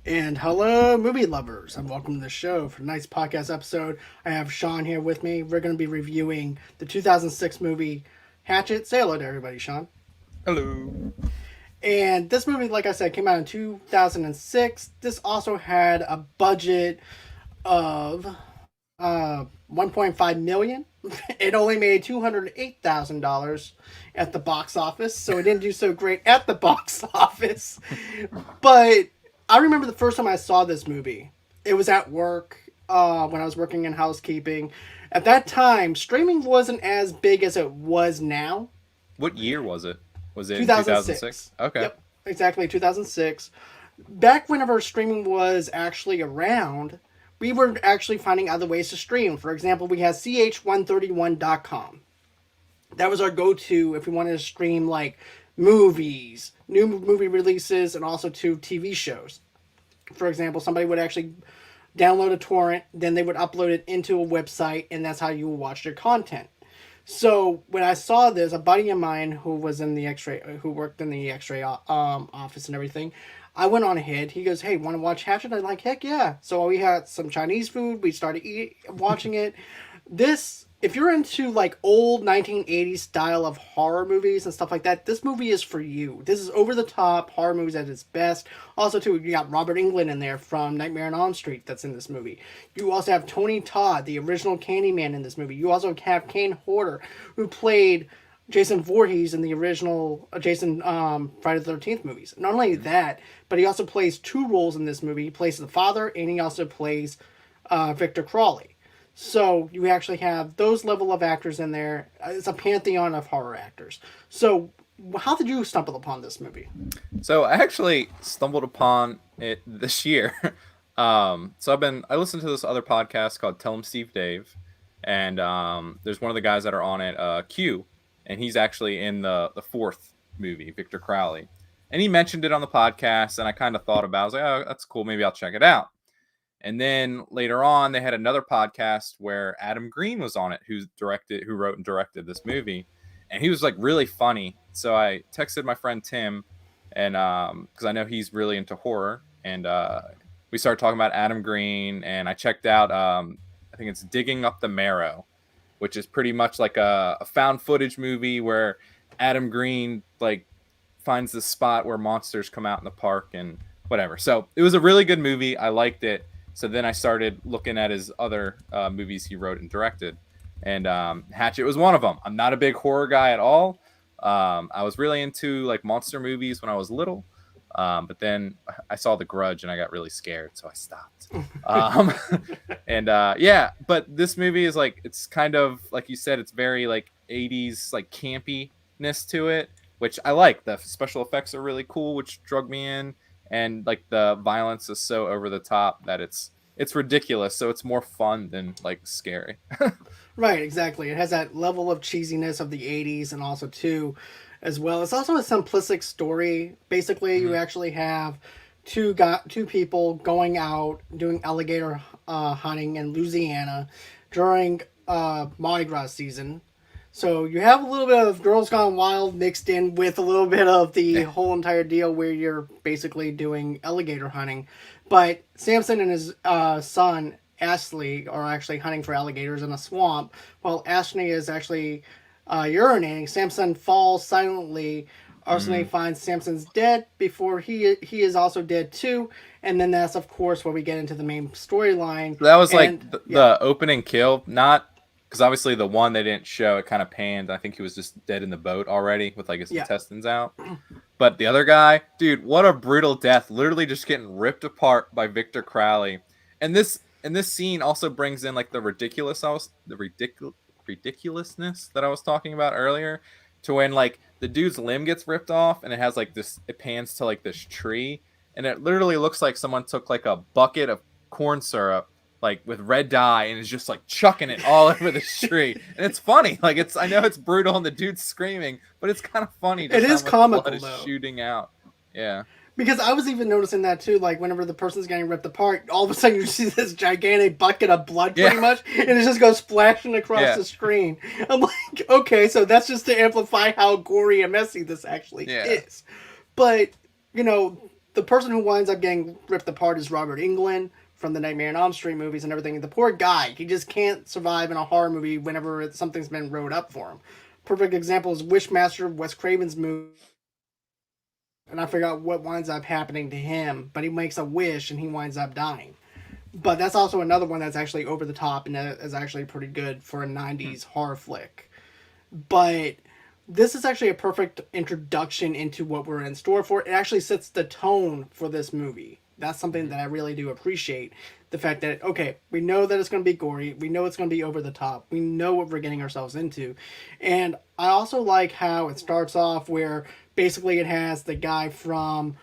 And hello, movie lovers, and welcome to the show. For tonight's podcast episode, I have Sean here with me. We're going to be reviewing the 2006 movie Hatchet. Say hello to everybody, Sean. Hello. And this movie, like I said, came out in 2006. This also had a budget of 1.5 million. It only made $208,000 at the box office, so it didn't do so great at the box office. But I remember the first time I saw this movie. It was at work when I was working in housekeeping. At that time, streaming wasn't as big as it was now. What year was it? Was it in 2006? 2006. Okay. Yep, exactly, 2006. Back whenever streaming was actually around, we were actually finding other ways to stream. For example, we had ch131.com. That was our go-to if we wanted to stream like movies, new movie releases, and also to TV shows. For example, somebody would actually download a torrent, then they would upload it into a website, and that's how you would watch their content. So when I saw this, a buddy of mine who was in the X-ray, who worked in the X-ray office and everything, I went on ahead. He goes, "Hey, want to watch Hatchet?" I'm like, "Heck yeah!" So we had some Chinese food. We started watching it. This, if you're into like old 1980s style of horror movies and stuff like that, this movie is for you. This is over the top horror movies at its best. Also, too, you got Robert Englund in there from Nightmare on Elm Street that's in this movie. You also have Tony Todd, the original Candyman, in this movie. You also have Kane Hodder, who played Jason Voorhees in the original Jason Friday the 13th movies. Not only that, but he also plays two roles in this movie. He plays the father, and he also plays Victor Crawley. So you actually have those level of actors in there. It's a pantheon of horror actors. So how did you stumble upon this movie? So I actually stumbled upon it this year. I listened to this other podcast called Tell 'em Steve Dave, and there's one of the guys that are on it, Q, and he's actually in the fourth movie, Victor Crowley, and he mentioned it on the podcast, and I kind of thought about it. I was like, oh, that's cool, maybe I'll check it out. And then later on, they had another podcast where Adam Green was on it, who wrote and directed this movie, and he was like really funny. So I texted my friend Tim, and because I know he's really into horror, and we started talking about Adam Green, and I checked out, I think it's Digging Up the Marrow, which is pretty much like a found footage movie where Adam Green like finds the spot where monsters come out in the park and whatever. So it was a really good movie. I liked it. So then I started looking at his other movies he wrote and directed, and Hatchet was one of them. I'm not a big horror guy at all. I was really into like monster movies when I was little, but then I saw The Grudge and I got really scared, so I stopped. Um, and yeah, but this movie is like, it's kind of like you said, it's very like 80s like campiness to it, which I like. The special effects are really cool, which drug me in, and like the violence is so over the top that it's ridiculous, so it's more fun than like scary. Right, exactly. It has that level of cheesiness of the 80s and also too as well. It's also a simplistic story. Basically, you Mhm. actually have two people going out doing alligator hunting in Louisiana during Mardi Gras season. So you have a little bit of Girls Gone Wild mixed in with a little bit of the whole entire deal where you're basically doing alligator hunting. But Samson and his son Ashley are actually hunting for alligators in a swamp, while Ashley is actually urinating. Samson falls silently. Arsene Mm. finds Samson's dead before he is also dead too, and then that's of course where we get into the main storyline. That was like And the, yeah, the opening kill, not because obviously the one they didn't show, it kind of panned. I think he was just dead in the boat already with like his yeah, intestines out. But the other guy, dude, what a brutal death! Literally just getting ripped apart by Victor Crowley. And this scene also brings in like ridiculousness that I was talking about earlier, to when like the dude's limb gets ripped off and it has like this, it pans to like this tree, and it literally looks like someone took like a bucket of corn syrup like with red dye and is just like chucking it all over the tree. And it's funny, like, it's, I know it's brutal and the dude's screaming, but it's kind of funny it just how is much blood comical is though. shooting out. Yeah. Because I was even noticing that too, like whenever the person's getting ripped apart, all of a sudden you see this gigantic bucket of blood pretty Yeah. much, and it just goes splashing across Yeah. the screen. I'm like, okay, so that's just to amplify how gory and messy this actually Yeah. is. But, you know, the person who winds up getting ripped apart is Robert Englund from the Nightmare on Elm Street movies and everything. The poor guy, he just can't survive in a horror movie whenever something's been wrote up for him. Perfect example is Wishmaster, Wes Craven's movie, and I forgot what winds up happening to him, but he makes a wish and he winds up dying. But that's also another one that's actually over the top and is actually pretty good for a 90s horror flick. But this is actually a perfect introduction into what we're in store for. It actually sets the tone for this movie. That's something that I really do appreciate. The fact that, okay, we know that it's going to be gory. We know it's going to be over the top. We know what we're getting ourselves into. And I also like how it starts off where basically it has the guy from,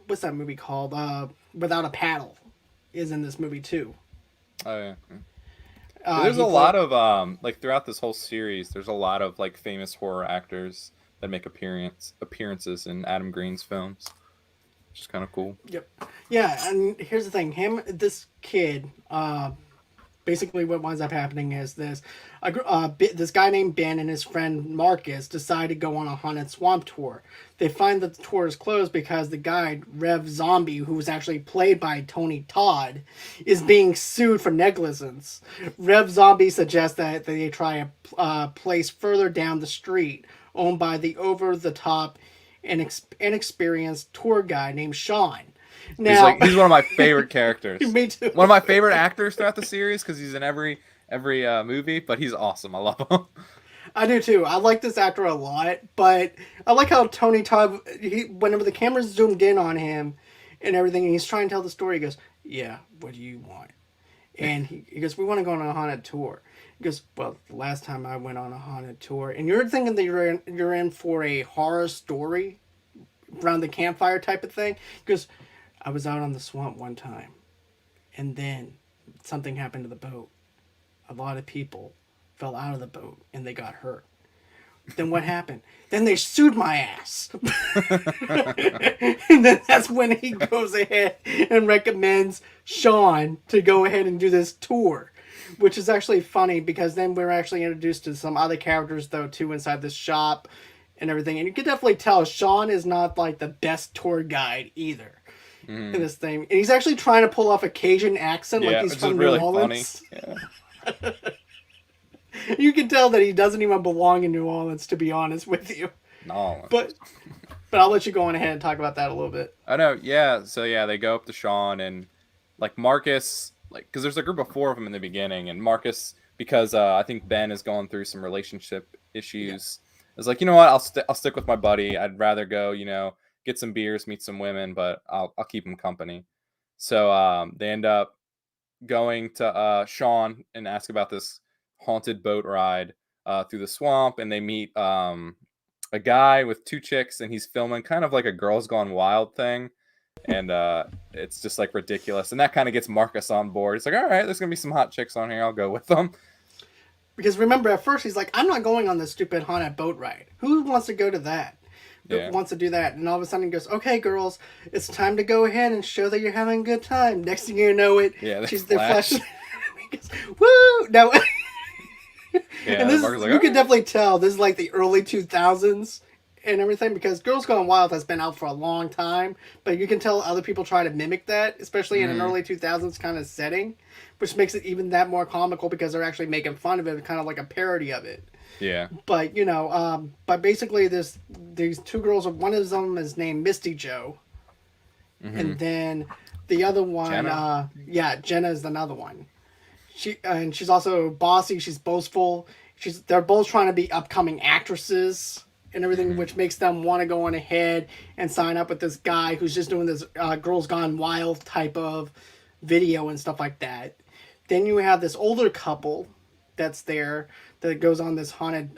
what's that movie called? Without a Paddle is in this movie too. Oh, yeah. There's a lot of like throughout this whole series. There's a lot of like famous horror actors that make appearances in Adam Green's films, which is kind of cool. Yep. Yeah, and here's the thing: this kid, basically what winds up happening is this guy named Ben and his friend Marcus decide to go on a haunted swamp tour. They find that the tour is closed because the guide, Rev Zombie, who was actually played by Tony Todd, is being sued for negligence. Rev Zombie suggests that they try a place further down the street owned by the over-the-top and inexperienced tour guide named Sean. Now, he's one of my favorite characters. Me too. One of my favorite actors throughout the series because he's in every movie, but he's awesome. I love him. I do too. I like this actor a lot, but I like how Tony Todd, whenever the camera's zoomed in on him and everything, and he's trying to tell the story, he goes, "Yeah, what do you want?" And he goes, "We want to go on a haunted tour." He goes, "Well, the last time I went on a haunted tour," and you're thinking that you're in for a horror story around the campfire type of thing. He goes, "I was out on the swamp one time, and then something happened to the boat. A lot of people fell out of the boat and they got hurt. Then what happened? Then they sued my ass." And then that's when he goes ahead and recommends Sean to go ahead and do this tour, which is actually funny because then we're actually introduced to some other characters though too inside this shop and everything. And you can definitely tell Sean is not like the best tour guide either. In this thing. And he's actually trying to pull off a Cajun accent like he's from New Orleans. Yeah. You can tell that he doesn't even belong in New Orleans, to be honest with you. No. But I'll let you go on ahead and talk about that a little bit. I know, yeah. So yeah, they go up to Sean and like Marcus, like because there's a group of 4 of them in the beginning, and Marcus, because I think Ben is going through some relationship issues, is like, you know what, I'll stick with my buddy. I'd rather go, get some beers, meet some women, but I'll keep him company. So they end up going to Sean and ask about this haunted boat ride through the swamp, and they meet a guy with 2 chicks, and he's filming kind of like a Girls Gone Wild thing, and it's just like ridiculous, and that kind of gets Marcus on board. It's like, all right, there's gonna be some hot chicks on here, I'll go with them. Because remember, at first he's like, I'm not going on this stupid haunted boat ride. Who wants to go to that? Who wants to do that? And all of a sudden he goes, okay, girls, it's time to go ahead and show that you're having a good time. Next thing you know she's the flash. Woo! No. And this is, like, you can definitely tell this is like the early 2000s and everything, because Girls Gone Wild has been out for a long time, but you can tell other people try to mimic that, especially in an early 2000s kind of setting, which makes it even that more comical because they're actually making fun of it, kind of like a parody of it. Yeah. But but basically these 2 girls, one of them is named Misty Joe, and then the other one, Jenna is another one. She's also bossy. She's boastful. They're both trying to be upcoming actresses and everything, which makes them want to go on ahead and sign up with this guy who's just doing this Girls Gone Wild type of video and stuff like that. Then you have this older couple that's there that goes on this haunted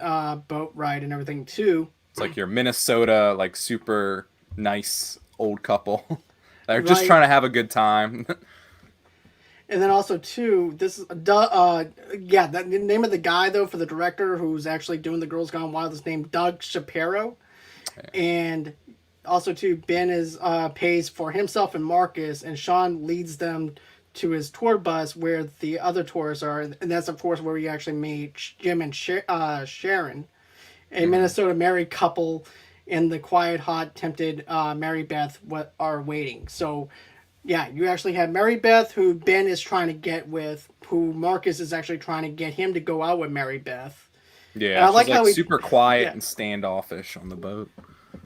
boat ride and everything too. It's like your Minnesota, like super nice old couple. They're just trying to have a good time. And then also too, this is the name of the guy though for the director who's actually doing the Girls Gone Wild is named Doug Shapiro, and also too Ben is pays for himself and Marcus, and Sean leads them to his tour bus where the other tourists are, and that's of course where we actually meet Jim and Sharon, a Minnesota married couple and the quiet, hot, tempted Mary Beth are waiting. So, yeah, you actually have Mary Beth, who Ben is trying to get with, who Marcus is actually trying to get him to go out with Mary Beth. And Yeah, I she's like like how he, super quiet yeah, and standoffish on the boat.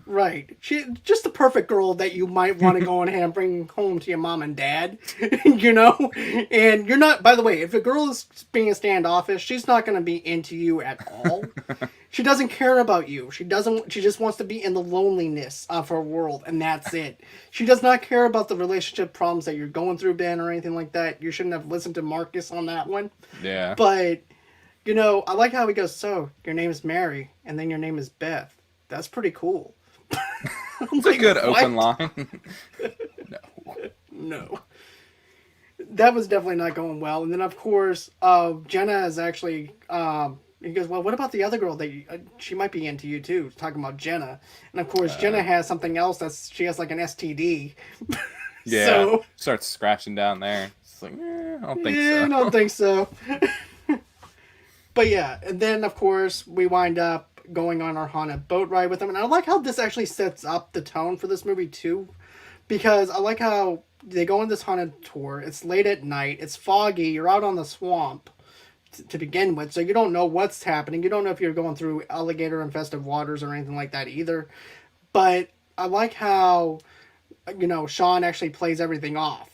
right. She just the perfect girl that you might want to go ahead and bring home to your mom and dad, you know. And you're not. By the way, if a girl is being standoffish, she's not going to be into you at all. She doesn't care about you. She doesn't. She just wants to be in the loneliness of her world, and that's it. She does not care about the relationship problems that you're going through, Ben, or anything like that. You shouldn't have listened to Marcus on that one. Yeah, But I like how he goes. So your name is Mary, and then your name is Beth. That's pretty cool. I'm it's a like, good open what? line. No. No. That was definitely not going well. And then, of course, Jenna is actually. He goes, well, what about the other girl that she might be into you too? Talking about Jenna, and of course, Jenna has something else she has like an STD. Yeah, So starts scratching down there. It's like, I don't think yeah, so. I don't think so. But yeah, and then of course we wind up going on our haunted boat ride with them, and I like how this actually sets up the tone for this movie too, because I like how they go on this haunted tour. It's late at night. It's foggy. You're out on the swamp to begin with, so you don't know what's happening. You don't know if you're going through alligator infested waters or anything like that either. But I like how Sean actually plays everything off.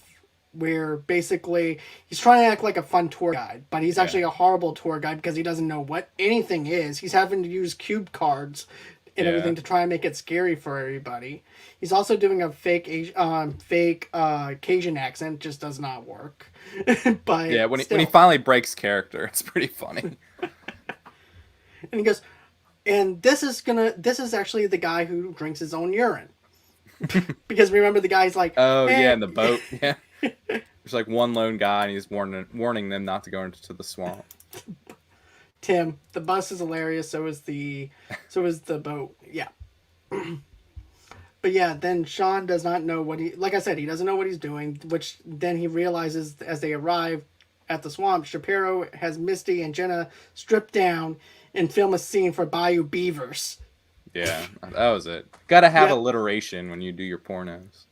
Where basically he's trying to act like a fun tour guide, but he's Yeah, actually a horrible tour guide because he doesn't know what anything is. He's having to use cube cards and yeah, everything to try and make it scary for everybody. He's also doing a fake Cajun accent, just does not work. yeah. But When he still, finally breaks character, it's pretty funny. and he goes, and this is actually the guy who drinks his own urine because remember the guy's like, Oh yeah, in hey, the boat. Yeah, there's like one lone guy, and he's warning them not to go into the swamp. Tim, the bus is hilarious. So is the boat. Yeah. But yeah, then Sean does not know like I said, he doesn't know what he's doing, which then he realizes as they arrive at the swamp, Shapiro has Misty and Jenna stripped down and film a scene for Bayou Beavers. Yeah, that was it. Got to have Yep, alliteration when you do your pornos.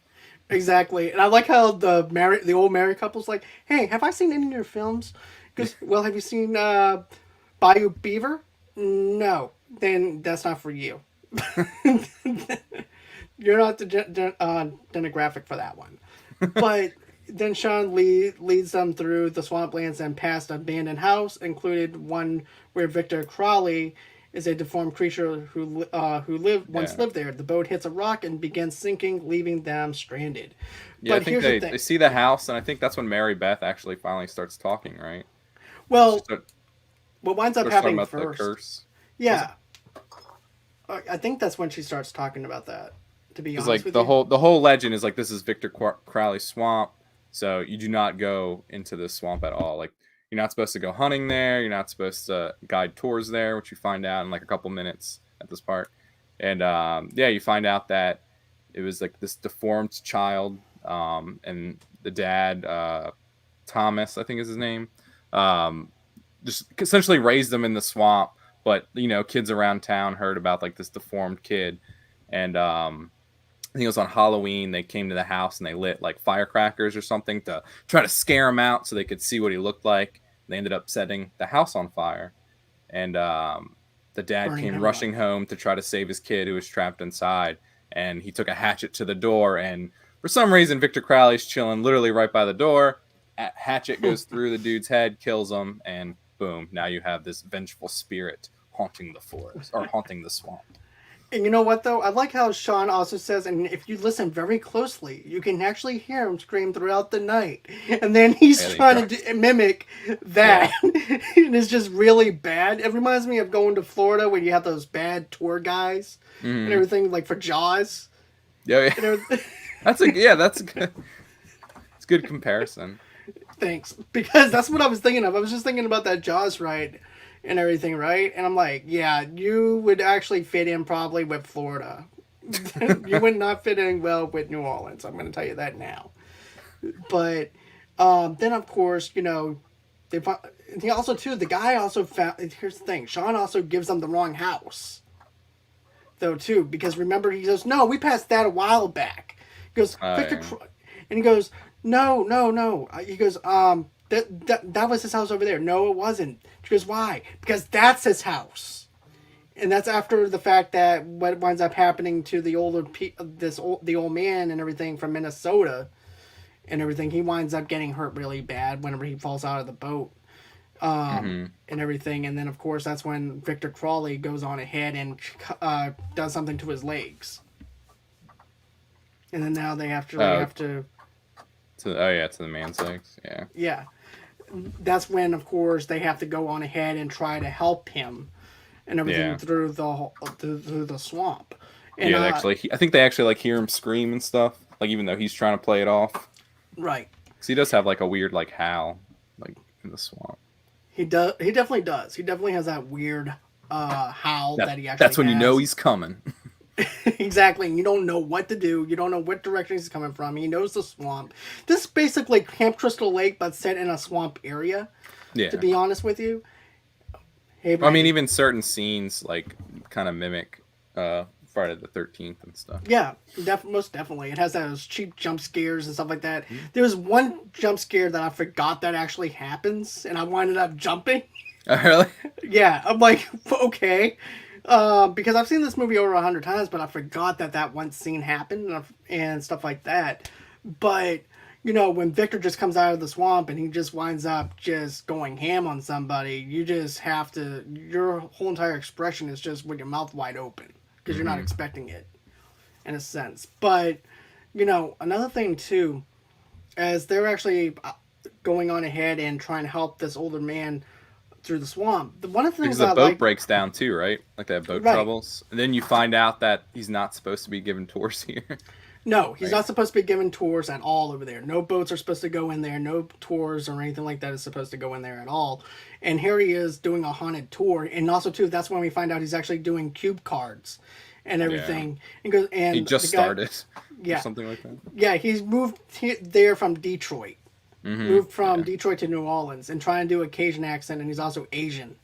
exactly. And I like how the old married couple's like, hey, have I seen any of your films? Because, well, have you seen Bayou Beaver? No. Then that's not for you. You're not the demographic for that one. But then Sean leads them through the swamplands and past an abandoned house, included one where Victor Crowley is a deformed creature who once Yeah, lived there. The boat hits a rock and begins sinking, leaving them stranded. yeah. I But think here's the they thing. see the house, and I think that's when Mary Beth actually finally starts talking. Right? She Well, what winds up starts talking happening about the first? curse. Was it? Yeah, I think that's when she starts talking about that. To be Because honest like with you. the whole legend is like this is Victor Crowley Swamp, so you do not go into this swamp at all. Like you're not supposed to go hunting there. You're not supposed to guide tours there, which you find out in like a couple minutes at this part. And yeah, you find out that it was like this deformed child, and the dad, Thomas, I think is his name, um, just essentially raised them in the swamp. But kids around town heard about like this deformed kid, and I think it was on Halloween. They came to the house and they lit like firecrackers or something to try to scare him out so they could see what he looked like. They ended up setting the house on fire, and the dad Burning came him rushing alive. home to try to save his kid who was trapped inside. And he took a hatchet to the door, and for some reason, Victor Crowley's chilling literally right by the door. Hatchet goes through the dude's head, kills him, and boom! Now you have this vengeful spirit haunting the forest or haunting the swamp. And you know what though? I like how Sean also says, and if you listen very closely, you can actually hear him scream throughout the night. And then he's Yeah, he trying to tries. mimic Yeah. that, and it's just really bad. It reminds me of going to Florida when you have those bad tour guys and Mm-hmm. everything, like for Jaws Yeah, yeah. and everything. That's a good. It's a good comparison. Thanks, because that's what I was thinking of. I was just thinking about that Jaws ride and everything, right? And I'm like, yeah, you would actually fit in probably with Florida. You would not fit in well with New Orleans. I'm going to tell you that now. But then, of course, they he also too. The guy also found. Here's the thing: Sean also gives them the wrong house. though too, because remember he goes, "No, we passed that a while back." He goes, Oh "Victor," yeah. and he goes, "No, no, no." He goes, that was his house over there." "No, it wasn't." She goes, "Why?" "Because that's his house." And that's after the fact that what winds up happening to the old man and everything from Minnesota and everything, he winds up getting hurt really bad whenever he falls out of the boat, Mm-hmm. and everything. And then of course that's when Victor Crawley goes on ahead and does something to his legs. And then now they Oh, have to to the man's legs. Yeah. yeah. That's when of course they have to go on ahead and try to help him and everything Yeah. through the swamp. And Yeah. They actually, I think they actually like hear him scream and stuff. Like even though he's trying to play it off, right. because he does have like a weird like howl, like in the swamp. He does. He definitely does. He definitely has that weird howl that he actually That's when you know has. he's coming. Exactly. You don't know what to do. You don't know what direction he's coming from. He knows the swamp. This is basically Camp Crystal Lake, but set in a swamp area. To Yeah. be honest with you. Hey, I mean, Brandy. even certain scenes like kind of mimic Friday the 13th and stuff. Yeah, most definitely. It has those cheap jump scares and stuff like that. There's one jump scare that I forgot that actually happens, and I winded up jumping. Oh, really? Yeah, I'm like, okay. Because I've seen this movie over 100 times, but I forgot that one scene happened and stuff like that. But when Victor just comes out of the swamp and he just winds up just going ham on somebody, you just have to. Your whole entire expression is just with your mouth wide open because you're not expecting it, in a sense. But another thing too, as they're actually going on ahead and trying to help this older man through the swamp. One of the Because things the I boat like, breaks down too, right? Like they have boat right? troubles, and then you find out that he's not supposed to be given tours here. No, he's Right? not supposed to be given tours at all over there. No boats are supposed to go in there. No tours or anything like that is supposed to go in there at all. And here he is doing a haunted tour, and also too, that's when we find out he's actually doing cube cards and Yeah. everything. And goes and He just the guy, started, or yeah, something like that. yeah, he's moved there from Detroit, Mm-hmm. moved from Yeah. Detroit to New Orleans, and trying to do a Cajun accent, and he's also Asian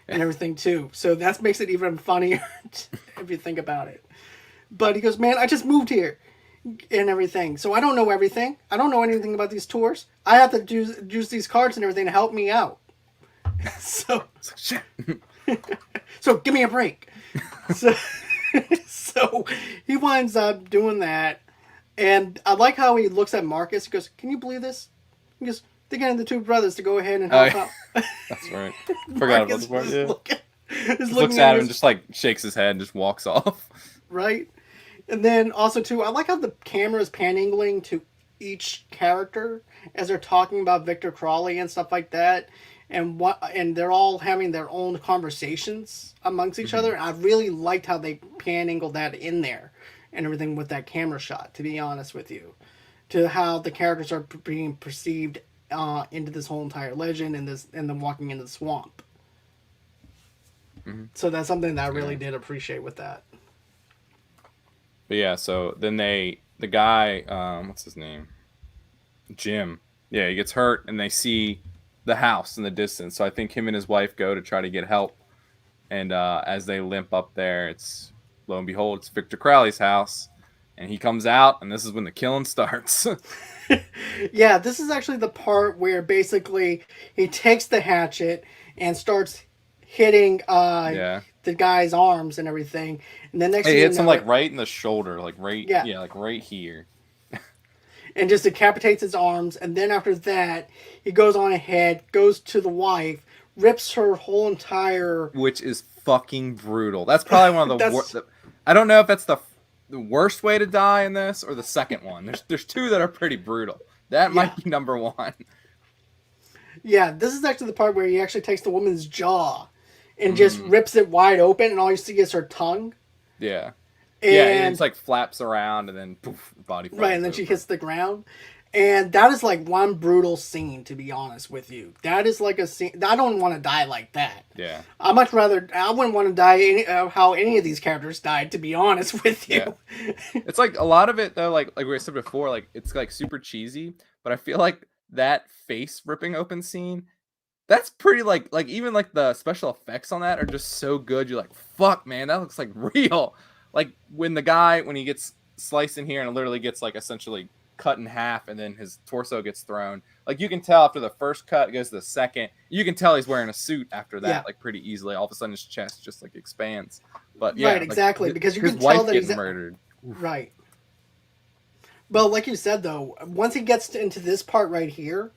and everything too. So that makes it even funnier if you think about it. But he goes, "Man, I just moved here and everything, so I don't know everything. I don't know anything about these tours. I have to use these cards and everything to help me out. So, It's like, shit. so give me a break." So, so he winds up doing that, and I like how he looks at Marcus. He goes, "Can you believe this?" He goes, "They're getting the two brothers to go ahead and Oh, help yeah. out." That's right. Forgot about the Marcus part. is Yeah. looking, is Just looking looks at him, his- and just like shakes his head, and just walks off. right? And then also too, I like how the camera is pan-angling to each character as they're talking about Victor Crawley and stuff like that, and they're all having their own conversations amongst each other. I really liked how they pan-angled that in there and everything with that camera shot. To be honest with you, to how the characters are being perceived into this whole entire legend and them walking into the swamp. So that's something that I really did appreciate with that. But yeah, so then the guy, what's his name? Jim. Yeah, he gets hurt, and they see the house in the distance. So I think him and his wife go to try to get help. And as they limp up there, it's lo and behold, it's Victor Crowley's house. And he comes out, and this is when the killing starts. Yeah, this is actually the part where basically he takes the hatchet and starts hitting Yeah. the guy's arms and everything. And then next He thing you hits him know, like right in the shoulder, like right, Yeah. yeah, like right here. and just decapitates his arms. And then after that, he goes on ahead, goes to the wife, rips her whole entire. Which is fucking brutal. That's probably one of the That's- worst. I don't know if that's the worst way to die in this or the second one. There's two that are pretty brutal. That might be number one. Yeah, this is actually the part where he actually takes the woman's jaw and just rips it wide open, and all you see is her tongue. Yeah. And, Yeah, and it's like flaps around and then poof, body falls right, and then she over. hits the ground. And that is like one brutal scene, to be honest with you. That is like a scene. I don't want to die like that. Yeah. I wouldn't want to die how any of these characters died, to be honest with you. Yeah. It's like a lot of it though, like we said before, like it's like super cheesy, but I feel like that face ripping open scene, that's pretty like even like the special effects on that are just so good. You're like, fuck man, that looks like real. like when he gets sliced in here and literally gets like essentially cut in half, and then his torso gets thrown. Like you can tell after the first cut goes to the second. You can tell he's wearing a suit after that, Yeah. like pretty easily. All of a sudden his chest just like expands. But yeah, Right, exactly, because you his can wife tell that getting he's murdered. right. Well, like you said though, once he gets into this part right here,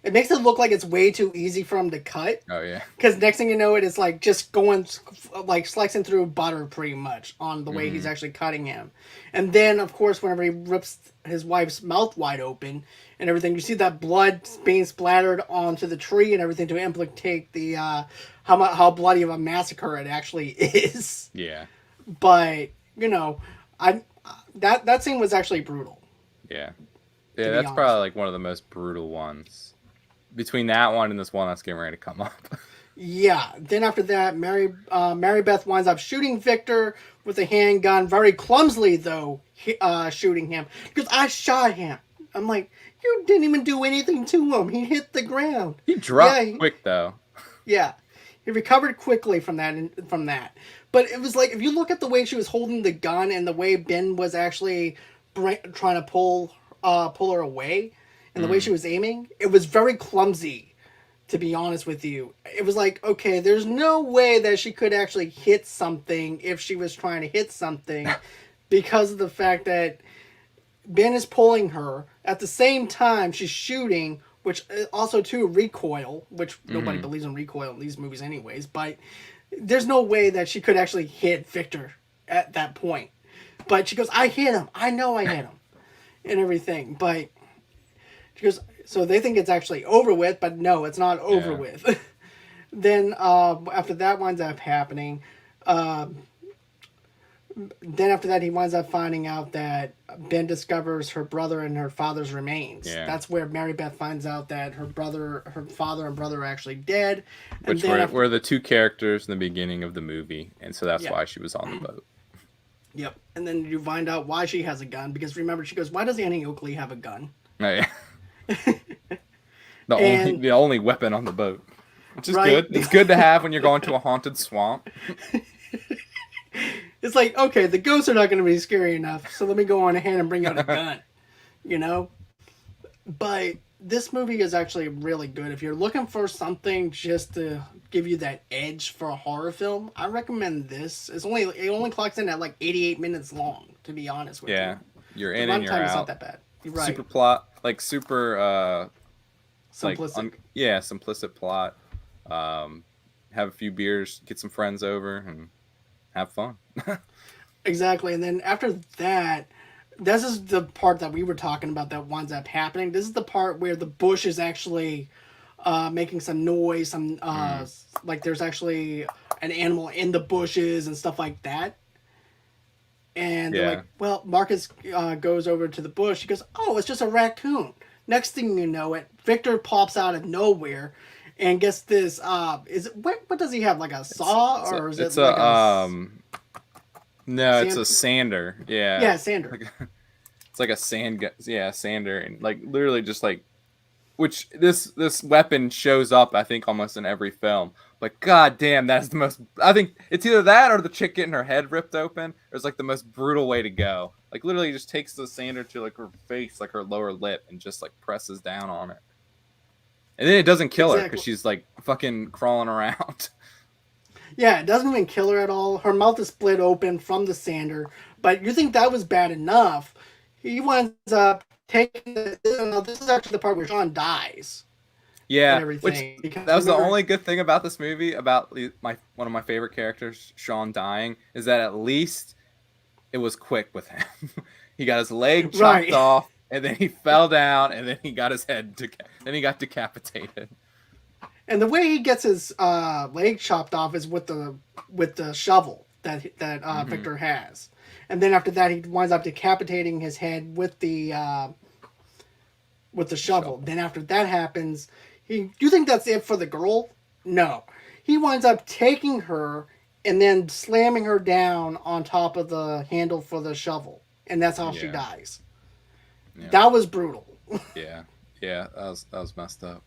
it makes it look like it's way too easy for him to cut. Oh yeah. Because next thing you know, it is like just going, like slicing through butter pretty much on the way he's actually cutting him. And then, of course, whenever he rips his wife's mouth wide open and everything, you see that blood being splattered onto the tree and everything to implicate the how bloody of a massacre it actually is. Yeah. But you know, that scene was actually brutal. Yeah. Yeah, that's probably like one of the most brutal ones. Between that one and this one that's getting ready to come up. Yeah. Then after that, Mary Beth winds up shooting Victor with a handgun, very clumsily though, shooting him because I shot him. I'm like, you didn't even do anything to him. He hit the ground. He dropped quick though. Yeah, he recovered quickly from that. But it was like if you look at the way she was holding the gun and the way Ben was actually trying to pull her away, and the way she was aiming, it was very clumsy. To be honest with you, it was like, okay, there's no way that she could actually hit something if she was trying to hit something, because of the fact that Ben is pulling her at the same time she's shooting, which also too recoil, which nobody believes in recoil in these movies anyways, but there's no way that she could actually hit Victor at that point. But she goes, I hit him. I know I hit him. And everything. But she goes, so they think it's actually over with, but no, it's not over with. Then after that winds up happening, then after that he winds up finding out that Ben discovers her brother and her father's remains. Yeah. That's where Mary Beth finds out that her father and brother are actually dead. Which were the two characters in the beginning of the movie, and so that's why she was on the boat. Yep. And then you find out why she has a gun, because remember, she goes, why does Annie Oakley have a gun? Oh, yeah. the only weapon on the boat. Which is good. It's good to have when you're going to a haunted swamp. It's like, okay, the ghosts are not going to be scary enough, so let me go on ahead and bring out a gun. You know? But this movie is actually really good. If you're looking for something just to give you that edge for a horror film, I recommend this. It only clocks in at like 88 minutes long, to be honest with you. Yeah, you're in and you're out. The runtime is not that bad. You're right. Super plot, like super simplistic. Simplistic plot. Have a few beers, get some friends over, and have fun. Exactly. And then after that, this is the part that we were talking about that winds up happening. This is the part where the bush is actually making some noise, like there's actually an animal in the bushes and stuff like that. And they're like, well, Marcus goes over to the bush. He goes, oh, it's just a raccoon. Next thing you know it, Victor pops out of nowhere and gets this, what does he have, like a saw? No, it's a sander. Yeah. Yeah, sander. It's like a sander, and like literally just like, which this weapon shows up, I think, almost in every film. But god damn, that's the most. I think it's either that or the chick getting her head ripped open. It's like the most brutal way to go. Like literally, just takes the sander to like her face, like her lower lip, and just like presses down on it. And then it doesn't kill her because she's like fucking crawling around. Yeah, it doesn't even kill her at all. Her mouth is split open from the sander. But you think that was bad enough. He winds up taking this is actually the part where Sean dies. Yeah, that was the only good thing about this movie, about one of my favorite characters, Sean, dying, is that at least it was quick with him. He got his leg chopped off, and then he fell down, and then he got his head, then he got decapitated. And the way he gets his leg chopped off is with the shovel that Victor has, and then after that he winds up decapitating his head with the shovel. Then after that happens, you think that's it for the girl? No, he winds up taking her and then slamming her down on top of the handle for the shovel, and that's how she dies. Yeah. That was brutal. yeah, that was messed up.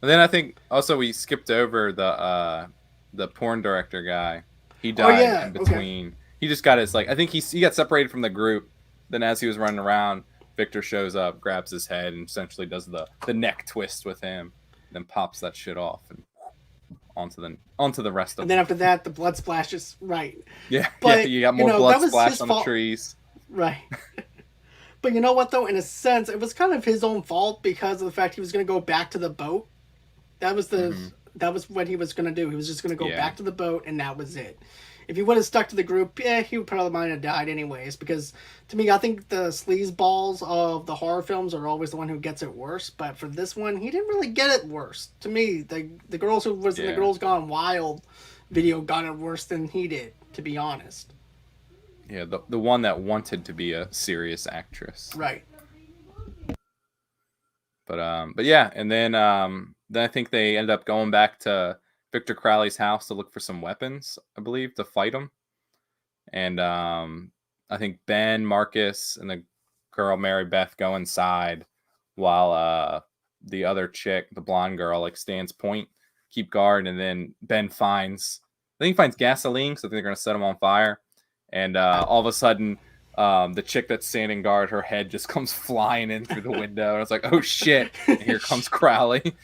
And then I think also we skipped over the porn director guy. He died in between. Okay. he just got his like I think he got separated from the group. Then as he was running around, Victor shows up, grabs his head, and essentially does the neck twist with him. Then pops that shit off and onto the rest of And then them. after that, the blood splashes. Right. Yeah, yeah. But You got more blood that was splashed his on the fault. trees. Right. But you know what, though? In a sense, it was kind of his own fault because of the fact he was going to go back to the boat. That was that was what he was going to do. He was just going to go back to the boat, and that was it. If he would have stuck to the group, he would probably might have died anyways. Because to me, I think the sleazeballs of the horror films are always the one who gets it worse. But for this one, he didn't really get it worse. To me, the girls who was in the Girls Gone Wild video got it worse than he did. To be honest. Yeah, the one that wanted to be a serious actress. Right. But yeah, and then I think they end up going back to Victor Crowley's house to look for some weapons, I believe, to fight him. And I think Ben, Marcus, and the girl Mary Beth go inside while the other chick, the blonde girl, like stands point, keep guard, and then Ben finds gasoline, so they're gonna set him on fire. And all of a sudden, the chick that's standing guard, her head just comes flying in through the window. And it's like, oh shit, and here comes Crowley.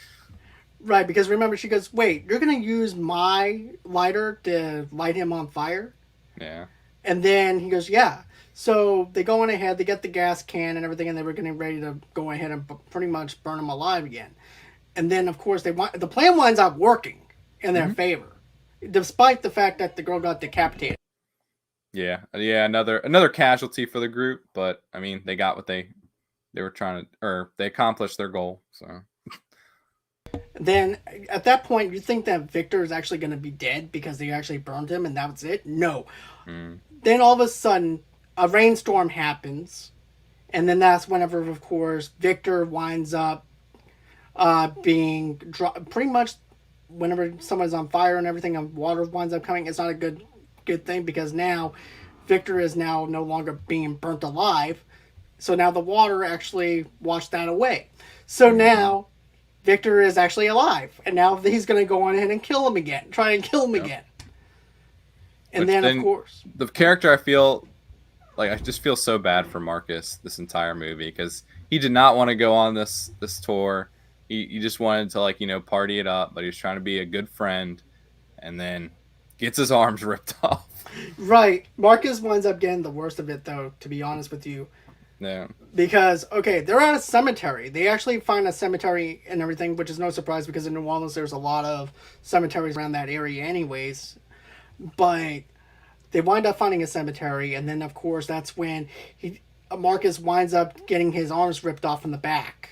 Right, because remember, she goes, wait, you're going to use my lighter to light him on fire? Yeah. And then he goes, yeah. So they go on ahead, they get the gas can and everything, and they were getting ready to go ahead and pretty much burn him alive again. And then, of course, the plan winds up working in their favor, despite the fact that the girl got decapitated. Yeah, another casualty for the group, but I mean, they got what they were trying to, or they accomplished their goal. So then at that point, you think that Victor is actually going to be dead because they actually burned him and that was it? No. Then all of a sudden, a rainstorm happens, and then that's whenever, of course, Victor winds up being pretty much whenever someone's on fire and everything, and water winds up coming. It's not a good thing because now Victor is now no longer being burnt alive. So now the water actually washed that away. So now Victor is actually alive. And now he's going to go on ahead and kill him again. Try and kill him again. And then, of course, the character, I feel like I just feel so bad for Marcus this entire movie because he did not want to go on this tour. He just wanted to, like, party it up, but he was trying to be a good friend, and then gets his arms ripped off. Right. Marcus winds up getting the worst of it, though, to be honest with you. Yeah. Because, okay, they're at a cemetery. They actually find a cemetery and everything, which is no surprise because in New Orleans there's a lot of cemeteries around that area anyways. But they wind up finding a cemetery, and then, of course, that's when Marcus winds up getting his arms ripped off in the back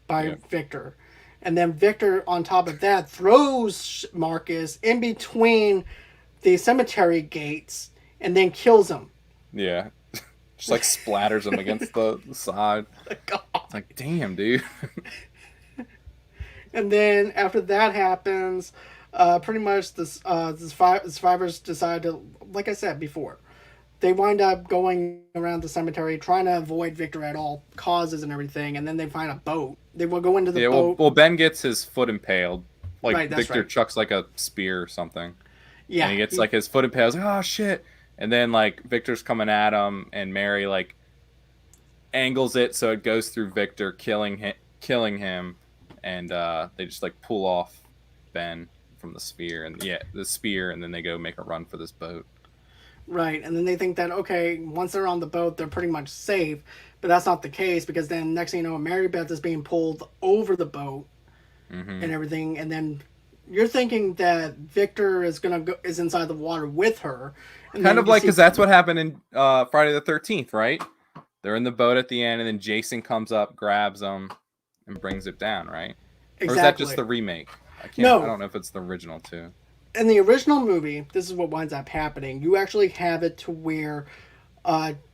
by Victor. And then Victor, on top of that, throws Marcus in between the cemetery gates and then kills him. Yeah. Just like splatters him against the side. It's like, damn, dude. And then after that happens, pretty much the survivors decide to, like I said before, they wind up going around the cemetery trying to avoid Victor at all causes and everything, and then they find a boat. They will go into the boat. Well, Ben gets his foot impaled. Like, right, Victor chucks like a spear or something. Yeah. And he gets like his foot impaled. Like, oh shit. And then like Victor's coming at him, and Mary like angles it so it goes through Victor, killing him, and they just like pull off Ben from the spear, and and then they go make a run for this boat. Right, and then they think that, okay, once they're on the boat, they're pretty much safe, but that's not the case, because then next thing you know, Mary Beth is being pulled over the boat and everything, and then you're thinking that Victor is inside the water with her. And kind of like, because that's what happened in Friday the 13th, right? They're in the boat at the end, and then Jason comes up, grabs them, and brings it down, right? Exactly. Or is that just the remake? I don't know if it's the original, too. In the original movie, this is what winds up happening. You actually have it to where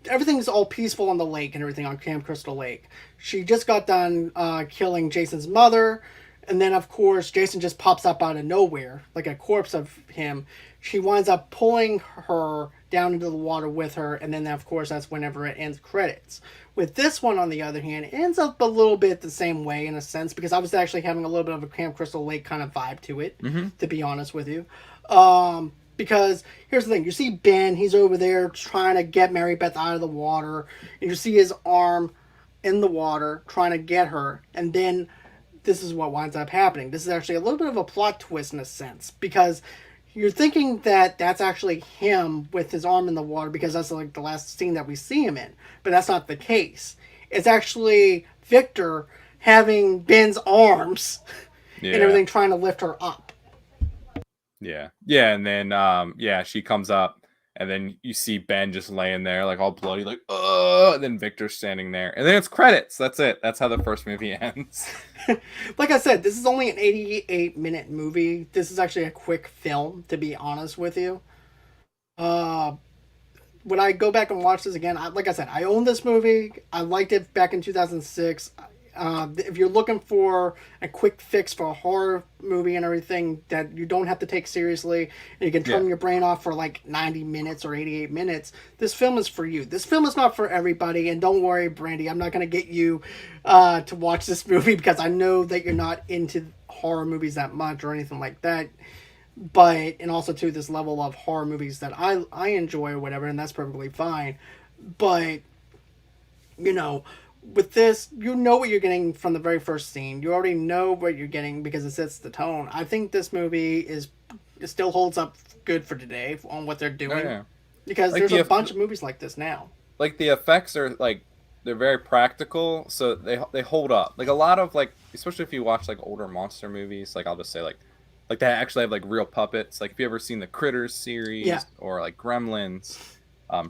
everything's all peaceful on the lake and everything on Camp Crystal Lake. She just got done killing Jason's mother, and then, of course, Jason just pops up out of nowhere, like a corpse of him. She winds up pulling her down into the water with her, and then, of course, that's whenever it ends credits. With this one, on the other hand, it ends up a little bit the same way, in a sense, because I was actually having a little bit of a Camp Crystal Lake kind of vibe to it, to be honest with you. Because here's the thing: you see Ben, he's over there trying to get Mary Beth out of the water, and you see his arm in the water trying to get her, and then this is what winds up happening. This is actually a little bit of a plot twist in a sense, because you're thinking that that's actually him with his arm in the water because that's like the last scene that we see him in, but that's not the case. It's actually Victor having Ben's arms and Yeah. everything trying to lift her up. Yeah. Yeah. And then, yeah, she comes up and then you see Ben just laying there, like all bloody, like, oh, and then Victor's standing there. And then it's credits. That's it. That's how the first movie ends. Like I said, this is only an 88-minute movie. This is actually a quick film, to be honest with you. Uh, when I go back and watch this again, like I said, I own this movie. I liked it back in 2006. If you're looking for a quick fix for a horror movie and everything that you don't have to take seriously and you can turn your brain off for like 90 minutes or 88 minutes, this film is for you. This film is not for everybody, and don't worry, Brandy, I'm not going to get you to watch this movie because I know that you're not into horror movies that much or anything like that. But, and also to this level of horror movies that I enjoy or whatever, and that's perfectly fine. But, you know, with this, you know what you're getting from the very first scene. You already know what you're getting because it sets the tone. I think this movie it still holds up good for today on what they're doing. Oh, yeah. Because Like there's a bunch of movies like this now. Like the effects are like, they're very practical, so they hold up. Like a lot of like, especially if you watch like older monster movies, like I'll just say like they actually have like real puppets. Like if you ever seen the Critters series or like Gremlins,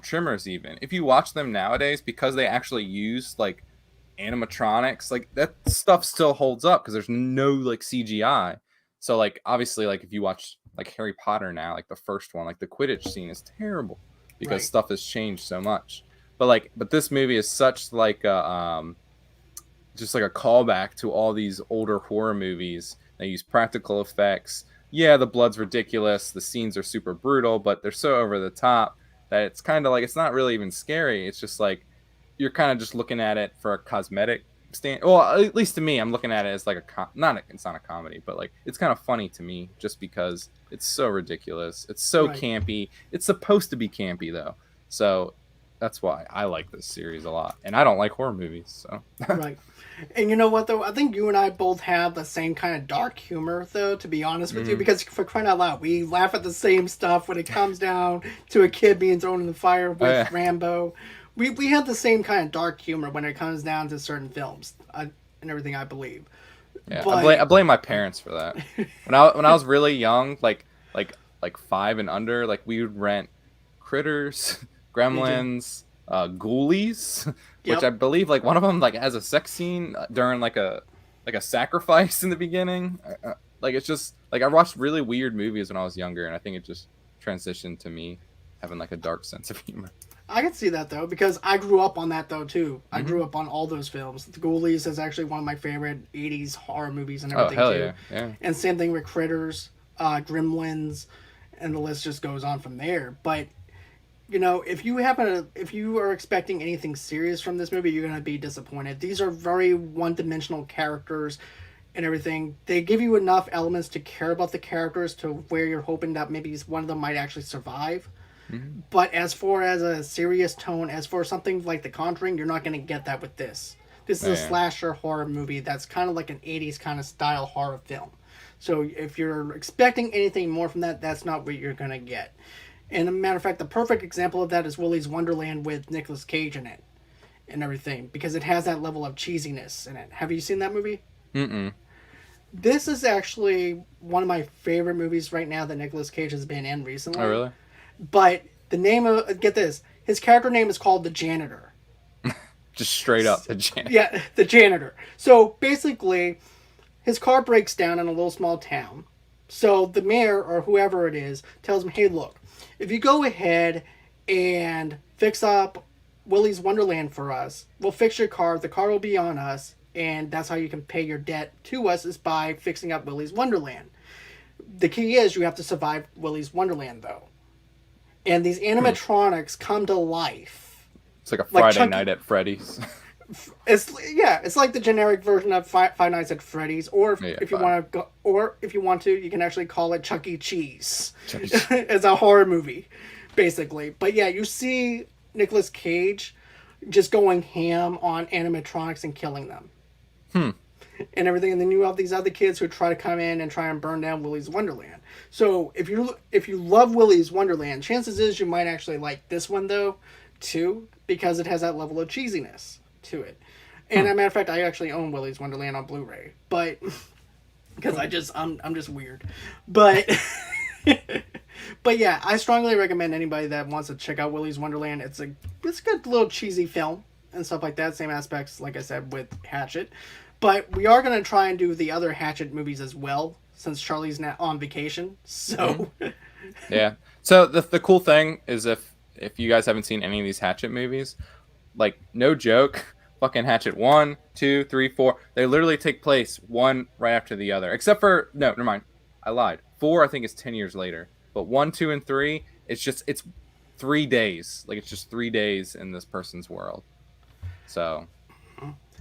Trimmers even. If you watch them nowadays, because they actually use like animatronics, like that stuff still holds up because there's no like CGI. So like obviously like if you watch like Harry Potter now, like the first one, like the Quidditch scene is terrible because stuff has changed so much. But this movie is such like a just like a callback to all these older horror movies. They use practical effects. Yeah, the blood's ridiculous. The scenes are super brutal, but they're so over the top that it's kind of like it's not really even scary. It's just like you're kind of just looking at it for a cosmetic stand. Well, at least to me, I'm looking at it as like it's not a comedy, but like it's kind of funny to me just because it's so ridiculous. It's so campy. It's supposed to be campy though. So that's why I like this series a lot. And I don't like horror movies, so. Right. And you know what, though? I think you and I both have the same kind of dark humor, though, to be honest with you. Because for crying out loud, we laugh at the same stuff when it comes down to a kid being thrown in the fire with Rambo. We have the same kind of dark humor when it comes down to certain films and everything, I believe. Yeah, but I blame my parents for that. When I was really young, like 5 and under, like we would rent Critters, Gremlins, Ghoulies, which I believe like one of them like has a sex scene during like a sacrifice in the beginning. Like it's just like I watched really weird movies when I was younger, and I think it just transitioned to me having like a dark sense of humor. I can see that though, because I grew up on that though too. I grew up on all those films. The Ghoulies is actually one of my favorite 80s horror movies and everything too. Yeah. And same thing with Critters, Gremlins, and the list just goes on from there. But you know, if you are expecting anything serious from this movie, you're gonna be disappointed. These are very one-dimensional characters and everything. They give you enough elements to care about the characters to where you're hoping that maybe one of them might actually survive. But as far as a serious tone, as for something like The Conjuring, you're not going to get that with this. This is a slasher horror movie that's kind of like an 80s kind of style horror film. So if you're expecting anything more from that, that's not what you're going to get. And as a matter of fact, the perfect example of that is Willy's Wonderland with Nicolas Cage in it and everything, because it has that level of cheesiness in it. Have you seen that movie? Mm-mm. This is actually one of my favorite movies right now that Nicolas Cage has been in recently. Oh, really? But the name of, get this, his character name is called the Janitor. Just straight up the janitor. Yeah, the Janitor. So basically, his car breaks down in a little small town. So the mayor or whoever it is tells him, hey, look, if you go ahead and fix up Willy's Wonderland for us, we'll fix your car, the car will be on us, and that's how you can pay your debt to us is by fixing up Willy's Wonderland. The key is you have to survive Willy's Wonderland, though. And these animatronics come to life. It's like a Friday Night at Freddy's. It's like the generic version of Five Nights at Freddy's, or Yeah, if you fine. want to go, or if you want to, you can actually call it Chuck E. Cheese. Chuck E. Cheese. It's a horror movie, basically. But yeah, you see Nicolas Cage just going ham on animatronics and killing them Hmm. and everything, and then you have these other kids who try to come in and try and burn down Willy's Wonderland. So if you love Willy's Wonderland, chances is you might actually like this one though, too, because it has that level of cheesiness to it. And as a matter of fact, I actually own Willy's Wonderland on Blu-ray, but because I'm just weird, but. But yeah, I strongly recommend anybody that wants to check out Willy's Wonderland. It's a good little cheesy film and stuff like that. Same aspects, like I said, with Hatchet. But we are going to try and do the other Hatchet movies as well, since Charlie's not on vacation. So, Yeah. So the cool thing is if you guys haven't seen any of these Hatchet movies, like no joke, fucking Hatchet 1, 2, 3, 4, they literally take place one right after the other. Except for no, never mind. I lied. 4 I think is 10 years later. But 1, 2, and 3, it's 3 days. Like it's just 3 days in this person's world. So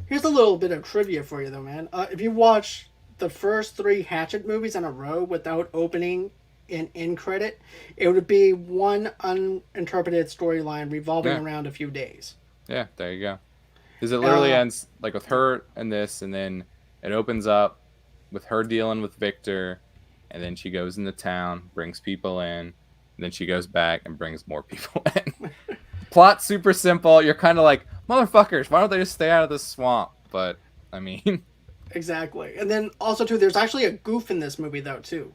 here's a little bit of trivia for you, though, man. If you watch the first three Hatchet movies in a row without opening an end credit, it would be one uninterpreted storyline revolving yeah, around a few days. yeah, there you go. Because it literally Uh, ends like with her and this, and then it opens up with her dealing with Victor, and then she goes into town, brings people in, and then she goes back and brings more people in. Plot super simple. You're kind of like, motherfuckers, why don't they just stay out of the swamp? But I mean, exactly. And then also, too, there's actually a goof in this movie, though, too.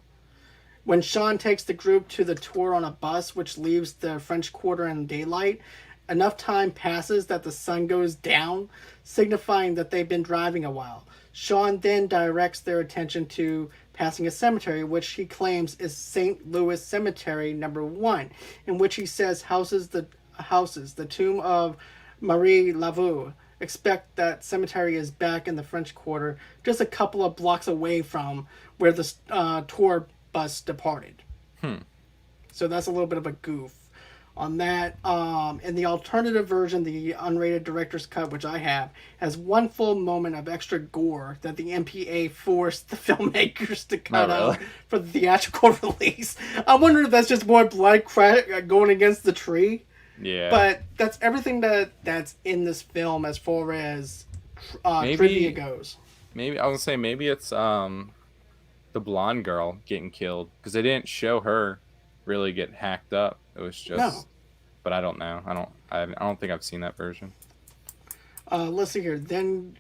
When Sean takes the group to the tour on a bus, which leaves the French Quarter in daylight, enough time passes that the sun goes down, signifying that they've been driving a while. Sean then directs their attention to passing a cemetery, which he claims is St. Louis Cemetery Number 1, in which he says houses the tomb of Marie Laveau. Expect that cemetery is back in the French Quarter, just a couple of blocks away from where the tour bus departed. hmm. So that's a little bit of a goof on that. In the alternative version, the unrated director's cut, which I have, has one full moment of extra gore that the MPA forced the filmmakers to cut Not out for the theatrical release. I wonder if that's just more blood going against the tree. Yeah. But that's everything that's in this film as far as trivia Maybe goes. maybe I was gonna say maybe it's the blonde girl getting killed because they didn't show her really get hacked up. It was No. just, but I don't know. I don't think I've seen that version. Let's see here. Then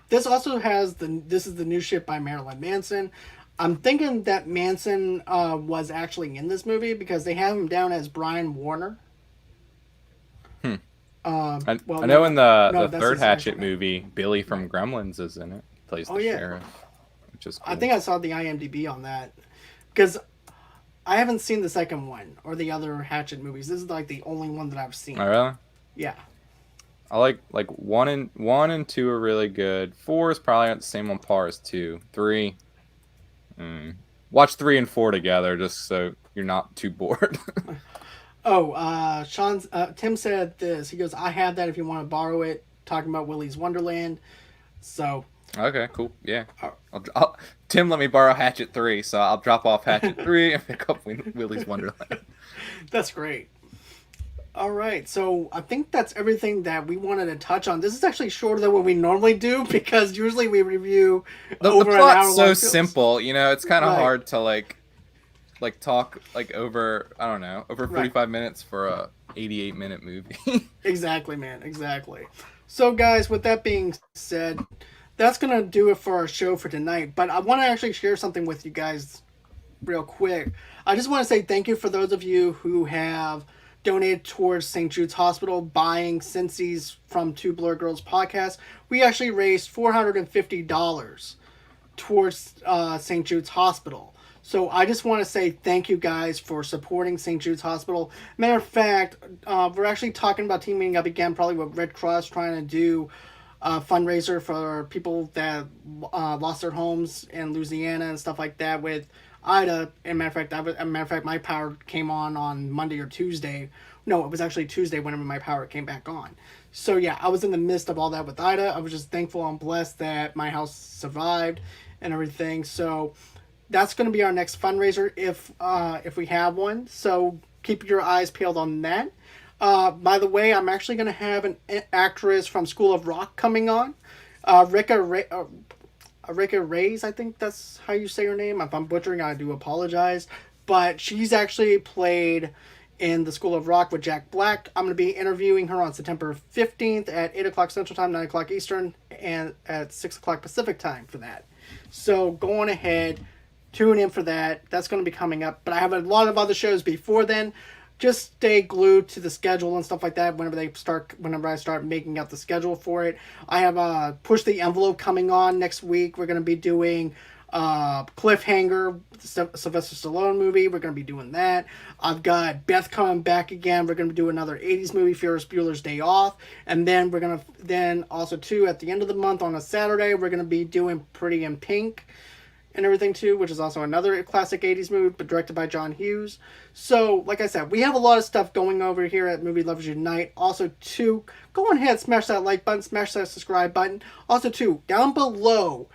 this also has this is the new ship by Marilyn Manson. I'm thinking that Manson was actually in this movie because they have him down as Brian Warner. Hmm. Well, I know no, in the no, the that's third his actual Hatchet name. movie, Billy from Gremlins is in it. He plays Oh the yeah, sheriff, which is I cool. think I saw the IMDb on that because I haven't seen the second one or the other Hatchet movies. This is like the only one that I've seen. Oh really? Yeah. I like one and two are really good. 4 is probably at the same on par as 2. 3, watch 3 and 4 together just so you're not too bored. Oh, Tim said this. He goes, "I have that if you want to borrow it." Talking about Willy's Wonderland. So, Okay, cool. Yeah. uh, Tim let me borrow Hatchet 3, so I'll drop off Hatchet 3 and pick up Willy's Wonderland. that's great. All right, so I think that's everything that we wanted to touch on. This is actually shorter than what we normally do because usually we review The over an hour plot's long so films. simple, it's kind of Right. hard to like talk like over, I don't know, over Right. 45 minutes for a 88-minute movie. Exactly, man. Exactly. So, guys, with that being said, that's going to do it for our show for tonight. But I want to actually share something with you guys real quick. I just want to say thank you for those of you who have donated towards St. Jude's Hospital buying Cincy's from Two Blur Girls podcast. We actually raised $450 towards St. Jude's Hospital. So I just want to say thank you guys for supporting St. Jude's Hospital. Matter of fact, we're actually talking about teaming up again, probably with Red Cross, trying to do a fundraiser for people that lost their homes in Louisiana and stuff like that with Ida. And matter of fact, my power came on Monday or Tuesday. No, it was actually Tuesday whenever my power came back on. So yeah, I was in the midst of all that with Ida. I was just thankful and blessed that my house survived and everything. So that's going to be our next fundraiser if we have one. So keep your eyes peeled on that. By the way, I'm actually going to have an actress from School of Rock coming on. Rika Reyes, I think that's how you say her name. If I'm butchering, I do apologize. But she's actually played in the School of Rock with Jack Black. I'm going to be interviewing her on September 15th at 8 o'clock Central Time, 9 o'clock Eastern, and at 6 o'clock Pacific Time for that. So go on ahead, tune in for that. That's going to be coming up. But I have a lot of other shows before then. Just stay glued to the schedule and stuff like that whenever I start making out the schedule for it. I have Push the Envelope coming on next week. We're going to be doing Cliffhanger, the Sylvester Stallone movie. We're going to be doing that. I've got Beth coming back again. We're going to do another 80s movie, Ferris Bueller's Day Off. And then we're going to, also too, at the end of the month on a Saturday, we're going to be doing Pretty in Pink and everything too, which is also another classic 80s movie, but directed by John Hughes. So, like I said, we have a lot of stuff going over here at Movie Lovers Unite. Also, too, go on ahead, smash that like button, smash that subscribe button. Also, too, down below,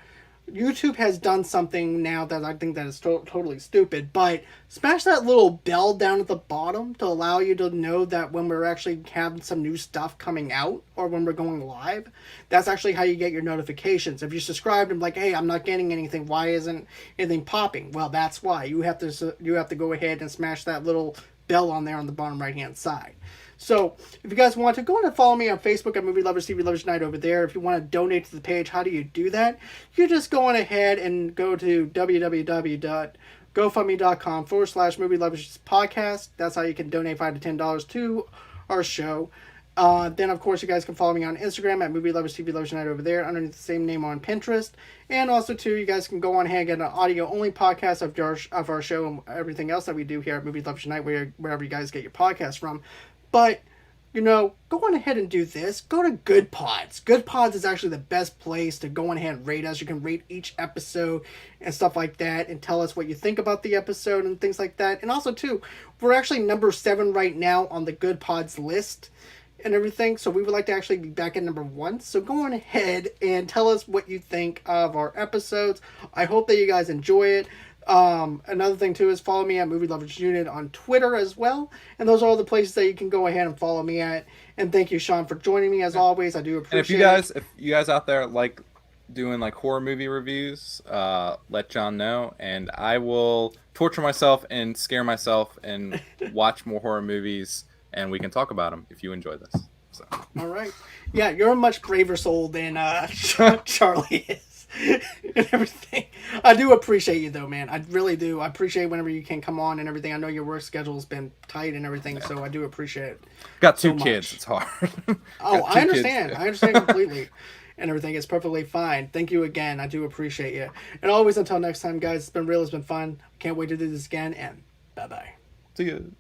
YouTube has done something now that I think that is totally stupid, but smash that little bell down at the bottom to allow you to know that when we're actually having some new stuff coming out or when we're going live. That's actually how you get your notifications. If you subscribed and like, hey, I'm not getting anything, why isn't anything popping? Well, that's why. You have to go ahead and smash that little bell on there on the bottom right hand side. So, if you guys want to, go on and follow me on Facebook at Movie Lovers TV Lovers Night over there. If you want to donate to the page, how do you do that? You just go on ahead and go to www.gofundme.com/Movie Lovers Podcast. That's how you can donate $5 to $10 to our show. Then, of course, you guys can follow me on Instagram at Movie Lovers TV Lovers Night over there, underneath the same name on Pinterest. And also, too, you guys can go on ahead and get an audio-only podcast of our show and everything else that we do here at Movie Lovers Night, wherever you guys get your podcast from. But, go on ahead and do this. Go to Good Pods. Good Pods is actually the best place to go on ahead and rate us. You can rate each episode and stuff like that and tell us what you think about the episode and things like that. And also, too, we're actually number 7 right now on the Good Pods list and everything. So we would like to actually be back at number 1. So go on ahead and tell us what you think of our episodes. I hope that you guys enjoy it. Another thing too is follow me at Movie Lovers Unit on Twitter as well, and those are all the places that you can go ahead and follow me at. And thank you, Sean, for joining me as always. I do appreciate it. If you guys out there like doing like horror movie reviews, let John know, and I will torture myself and scare myself and watch more horror movies, and we can talk about them if you enjoy this. So. All right, yeah, you're a much braver soul than Charlie is. And everything. I do appreciate you though, man. I really do. I appreciate whenever you can come on and everything. I know your work schedule's been tight and everything, so I do appreciate it. Got 2 kids. It's hard. Oh, I understand. I understand completely. And everything is perfectly fine. Thank you again. I do appreciate you. And always until next time, guys, it's been real. It's been fun. Can't wait to do this again. And bye-bye. See you.